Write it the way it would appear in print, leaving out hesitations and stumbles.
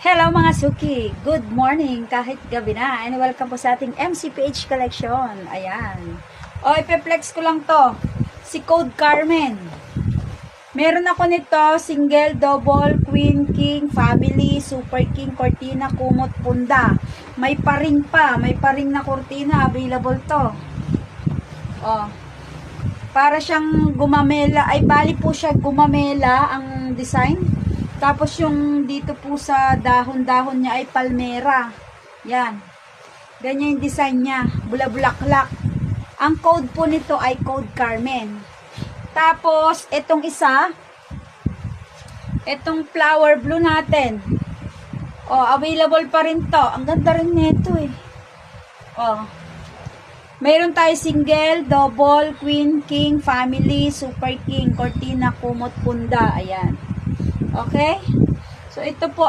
Hello mga suki! Good morning kahit gabi na. And welcome po sa ating MCPH collection. Ayan. O, ipeflex ko lang to. Si Code Carmen. Meron ako nito, single, double, queen, king, family, super king, cortina, kumot, punda. May paring pa. May paring na cortina. Available to. O. Para siyang gumamela. Ay, bali po siya gumamela ang design. Tapos yung dito po sa dahon-dahon niya ay palmera. Yan. Ganyan yung design niya. Bula-bulaklak. Ang code po nito ay Code Carmen. Tapos, itong isa, itong flower blue natin. Available pa rin to. Ang ganda rin nito eh. Mayroon tayo single, double, queen, king, family, super king, cortina, kumot, punda. Ayan. Okay? So, ito po,